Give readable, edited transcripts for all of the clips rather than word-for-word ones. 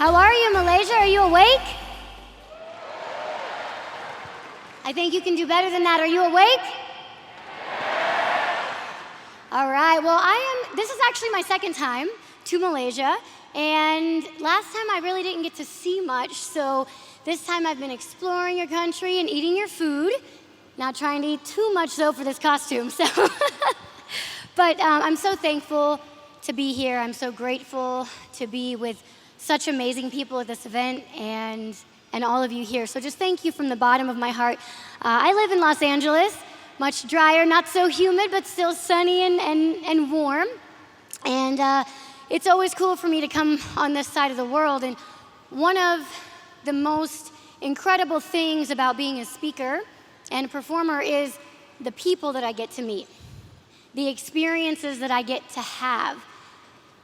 How are you, Malaysia? Are you awake? I think you can do better than that. Are you awake? All right, well, this is actually my second time to Malaysia, and last time I really didn't get to see much, so this time I've been exploring your country and eating your food, not trying to eat too much though for this costume, so. But I'm so thankful to be here. I'm so grateful to be with such amazing people at this event and all of you here. So just thank you from the bottom of my heart. I live in Los Angeles, much drier, not so humid, but still sunny and warm. And it's always cool for me to come on this side of the world. And one of the most incredible things about being a speaker and a performer is the people that I get to meet, the experiences that I get to have.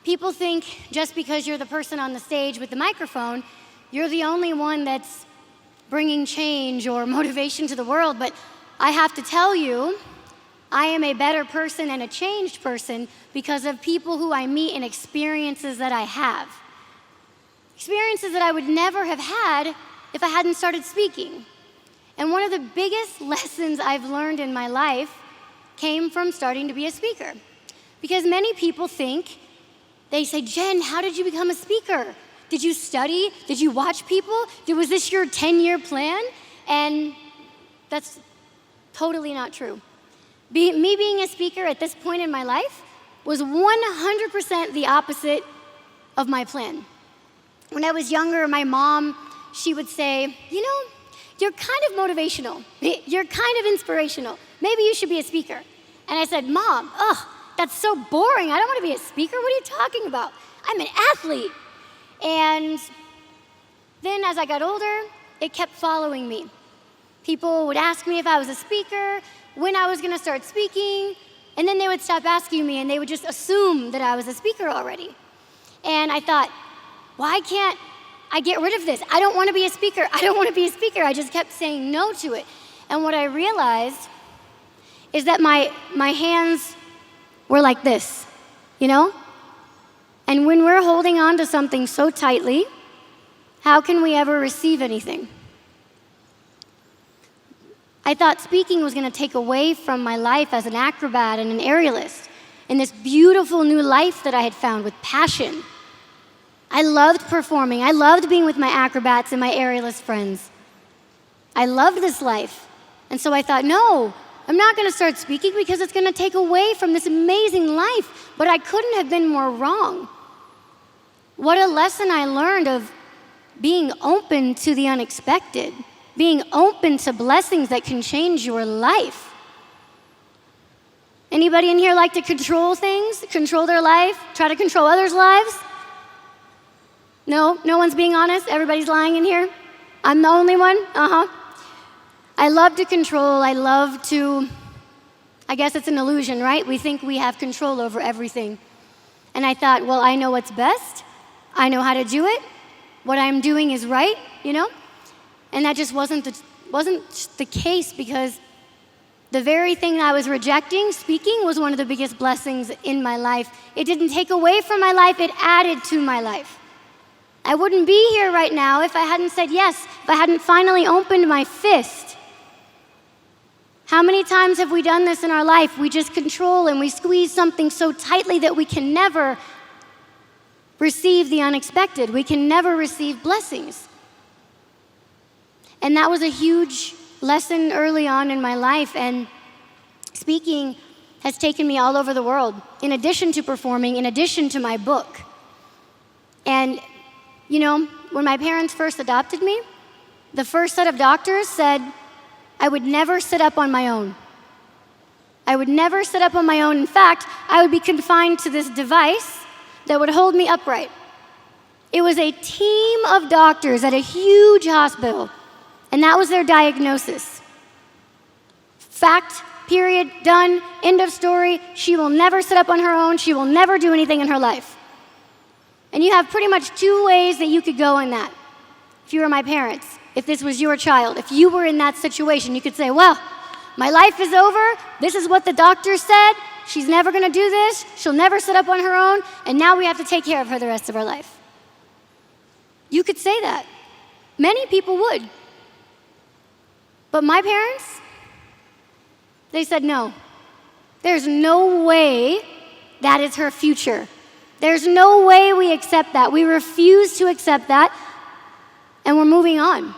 People think just because you're the person on the stage with the microphone, you're the only one that's bringing change or motivation to the world, but I have to tell you, I am a better person and a changed person because of people who I meet and experiences that I have. Experiences that I would never have had if I hadn't started speaking. And one of the biggest lessons I've learned in my life came from starting to be a speaker. Because many people think, they say, Jen, how did you become a speaker? Did you study? Did you watch people? Was this your 10-year plan? And that's totally not true. Me being a speaker at this point in my life was 100% the opposite of my plan. When I was younger, my mom, she would say, you know, you're kind of motivational. You're kind of inspirational. Maybe you should be a speaker. And I said, Mom, that's so boring. I don't want to be a speaker. What are you talking about? I'm an athlete. And then as I got older, it kept following me. People would ask me if I was a speaker, when I was going to start speaking, and then they would stop asking me and they would just assume that I was a speaker already. And I thought, why can't I get rid of this? I don't want to be a speaker. I don't want to be a speaker. I just kept saying no to it. And what I realized is that my hands were like this, you know? And when we're holding on to something so tightly, how can we ever receive anything? I thought speaking was going to take away from my life as an acrobat and an aerialist and this beautiful new life that I had found with passion. I loved performing. I loved being with my acrobats and my aerialist friends. I loved this life. And so I thought, no, I'm not going to start speaking because it's going to take away from this amazing life. But I couldn't have been more wrong. What a lesson I learned of being open to the unexpected, being open to blessings that can change your life. Anybody in here like to control things, control their life, try to control others' lives? No? No one's being honest? Everybody's lying in here? I'm the only one? I love to control. I love to, I guess it's an illusion, right? We think we have control over everything. And I thought, well, I know what's best. I know how to do it. What I'm doing is right, you know? And that just wasn't the case because the very thing I was rejecting, speaking, was one of the biggest blessings in my life. It didn't take away from my life, it added to my life. I wouldn't be here right now if I hadn't said yes, if I hadn't finally opened my fist. How many times have we done this in our life? We just control and we squeeze something so tightly that we can never receive the unexpected. We can never receive blessings. And that was a huge lesson early on in my life, and speaking has taken me all over the world, in addition to performing, in addition to my book. And, you know, when my parents first adopted me, the first set of doctors said I would never sit up on my own. I would never sit up on my own. In fact, I would be confined to this device that would hold me upright. It was a team of doctors at a huge hospital, and that was their diagnosis. Fact, period, done, end of story. She will never sit up on her own. She will never do anything in her life. And you have pretty much two ways that you could go in that. If you were my parents, if this was your child, if you were in that situation, you could say, well, my life is over. This is what the doctor said. She's never going to do this. She'll never sit up on her own. And now we have to take care of her the rest of her life. You could say that. Many people would. But my parents, they said no. There's no way that is her future. There's no way we accept that. We refuse to accept that, and we're moving on.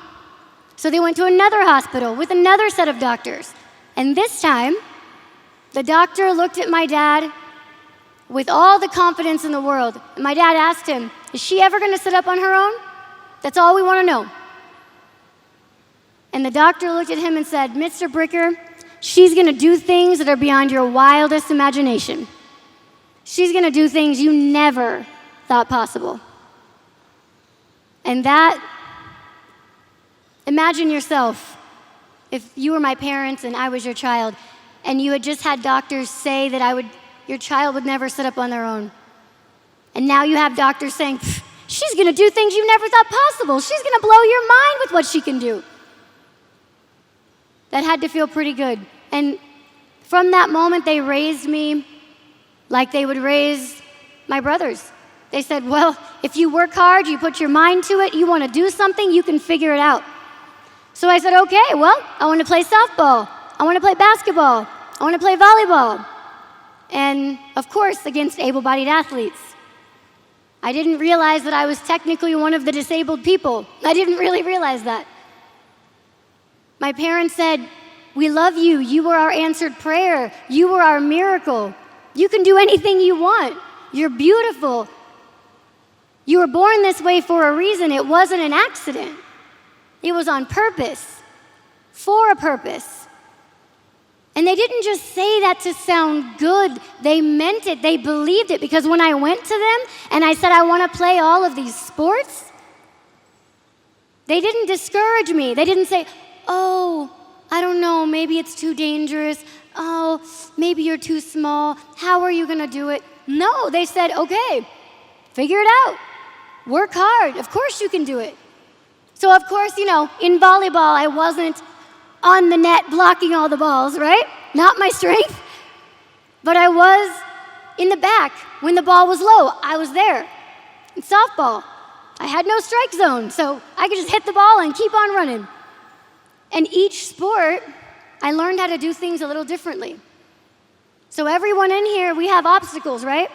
So they went to another hospital with another set of doctors. And this time, the doctor looked at my dad with all the confidence in the world. And my dad asked him, is she ever going to sit up on her own? That's all we want to know. And the doctor looked at him and said, Mr. Bricker, she's going to do things that are beyond your wildest imagination. She's going to do things you never thought possible. And that, imagine yourself, if you were my parents and I was your child, and you had just had doctors say that your child would never sit up on their own. And now you have doctors saying, she's going to do things you never thought possible. She's going to blow your mind with what she can do. That had to feel pretty good. And from that moment, they raised me like they would raise my brothers. They said, well, if you work hard, you put your mind to it, you want to do something, you can figure it out. So I said, okay, well, I want to play softball. I want to play basketball. I want to play volleyball. And of course, against able-bodied athletes. I didn't realize that I was technically one of the disabled people. I didn't really realize that. My parents said, we love you. You were our answered prayer. You were our miracle. You can do anything you want. You're beautiful. You were born this way for a reason. It wasn't an accident. It was on purpose, for a purpose. And they didn't just say that to sound good. They meant it. They believed it. Because when I went to them and I said, I want to play all of these sports, they didn't discourage me. They didn't say, oh, I don't know, maybe it's too dangerous. Oh, maybe you're too small. How are you going to do it? No, they said, okay, figure it out. Work hard. Of course you can do it. So, of course, in volleyball, I wasn't on the net blocking all the balls, right? Not my strength. But I was in the back. When the ball was low, I was there. In softball, I had no strike zone, so I could just hit the ball and keep on running. And each sport, I learned how to do things a little differently. So everyone in here, we have obstacles, right?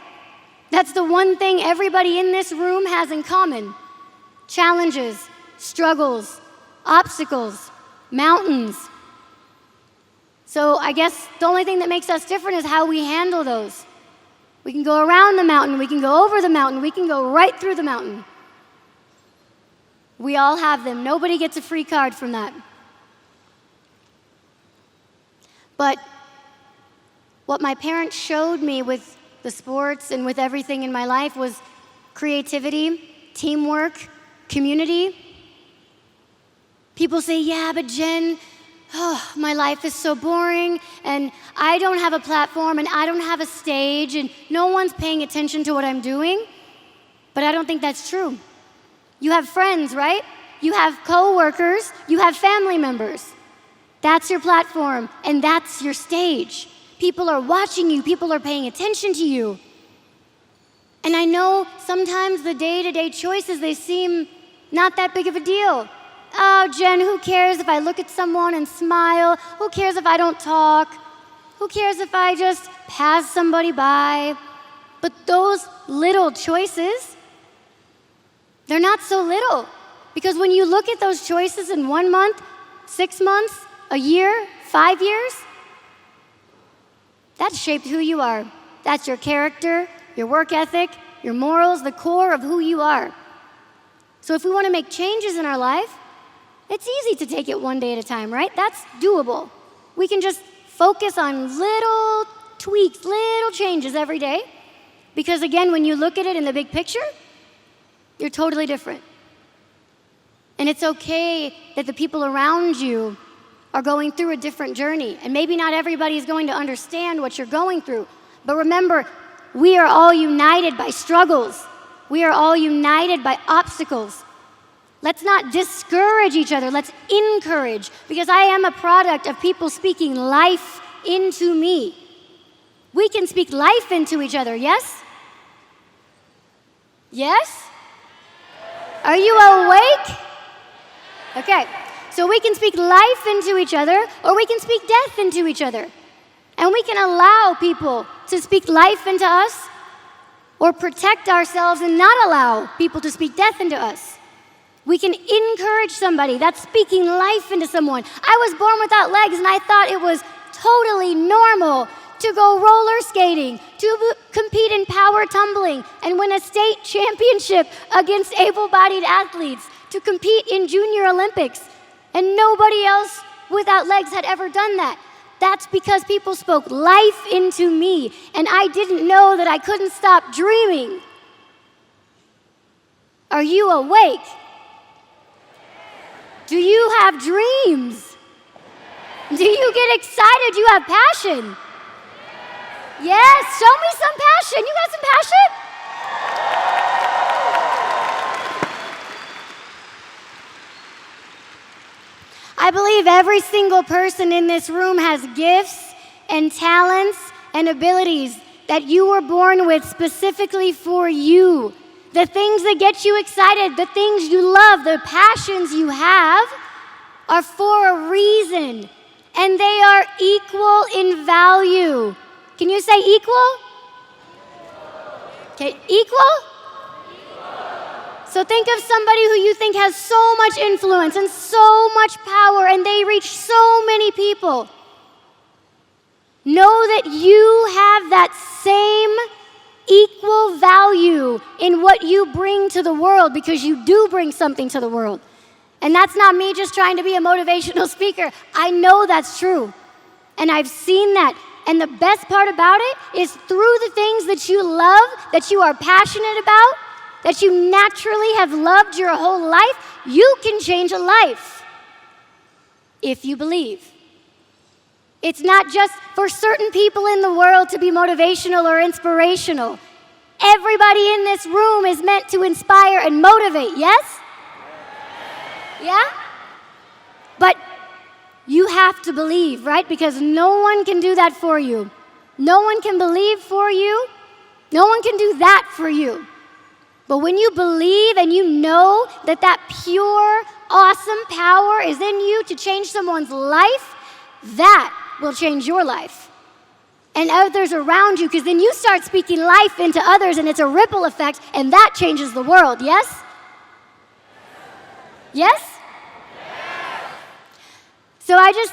That's the one thing everybody in this room has in common. Challenges, struggles, obstacles, mountains. So I guess the only thing that makes us different is how we handle those. We can go around the mountain, we can go over the mountain, we can go right through the mountain. We all have them. Nobody gets a free card from that. But what my parents showed me with the sports and with everything in my life was creativity, teamwork, community. People say, yeah, but Jen, my life is so boring, and I don't have a platform, and I don't have a stage, and no one's paying attention to what I'm doing. But I don't think that's true. You have friends, right? You have coworkers, you have family members. That's your platform, and that's your stage. People are watching you. People are paying attention to you. And I know sometimes the day-to-day choices, they seem not that big of a deal. Oh, Jen, who cares if I look at someone and smile? Who cares if I don't talk? Who cares if I just pass somebody by? But those little choices, they're not so little. Because when you look at those choices in 1 month, 6 months, a year, 5 years, that's shaped who you are. That's your character, your work ethic, your morals, the core of who you are. So if we want to make changes in our life, it's easy to take it one day at a time, right? That's doable. We can just focus on little tweaks, little changes every day. Because again, when you look at it in the big picture, you're totally different. And it's okay that the people around you are going through a different journey. And maybe not everybody is going to understand what you're going through. But remember, we are all united by struggles. We are all united by obstacles. Let's not discourage each other. Let's encourage. Because I am a product of people speaking life into me. We can speak life into each other, yes? Yes? Are you awake? Okay, so we can speak life into each other, or we can speak death into each other. And we can allow people to speak life into us, or protect ourselves and not allow people to speak death into us. We can encourage somebody. That's speaking life into someone. I was born without legs, and I thought it was totally normal to go roller skating, to compete in power tumbling, and win a state championship against able-bodied athletes, to compete in Junior Olympics. And nobody else without legs had ever done that. That's because people spoke life into me, and I didn't know that I couldn't stop dreaming. Are you awake? Do you have dreams? Do you get excited? Do you have passion? Yes, show me some passion. You got some passion? I believe every single person in this room has gifts and talents and abilities that you were born with specifically for you. The things that get you excited, the things you love, the passions you have are for a reason, and they are equal in value. Can you say equal? Okay, equal? So think of somebody who you think has so much influence and so much power, and they reach so many people. Know that you have that same equal value in what you bring to the world, because you do bring something to the world. And that's not me just trying to be a motivational speaker. I know that's true. And I've seen that. And the best part about it is through the things that you love, that you are passionate about, that you naturally have loved your whole life, you can change a life if you believe. It's not just for certain people in the world to be motivational or inspirational. Everybody in this room is meant to inspire and motivate, yes? Yeah? But you have to believe, right? Because no one can do that for you. No one can believe for you. No one can do that for you. But when you believe and you know that that pure, awesome power is in you to change someone's life, that will change your life and others around you, because then you start speaking life into others, and it's a ripple effect, and that changes the world, yes? Yes? So I just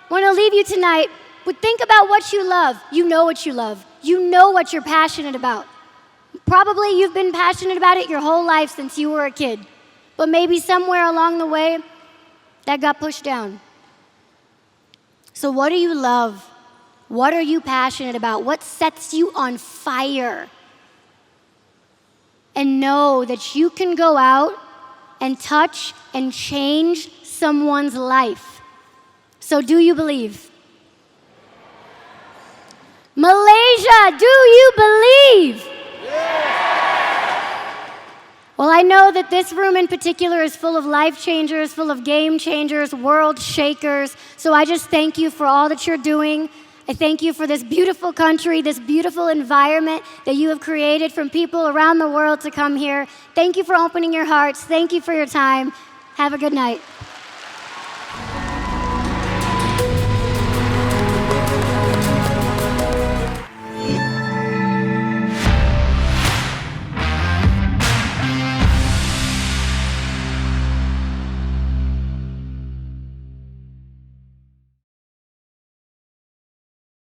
want to leave you tonight with, think about what you love. You know what you love. You know what you're passionate about. Probably you've been passionate about it your whole life since you were a kid. But maybe somewhere along the way, that got pushed down. So what do you love? What are you passionate about? What sets you on fire? And know that you can go out and touch and change someone's life. So do you believe? Malaysia, do you believe? Well, I know that this room in particular is full of life changers, full of game changers, world shakers. So I just thank you for all that you're doing. I thank you for this beautiful country, this beautiful environment that you have created from people around the world to come here. Thank you for opening your hearts. Thank you for your time. Have a good night.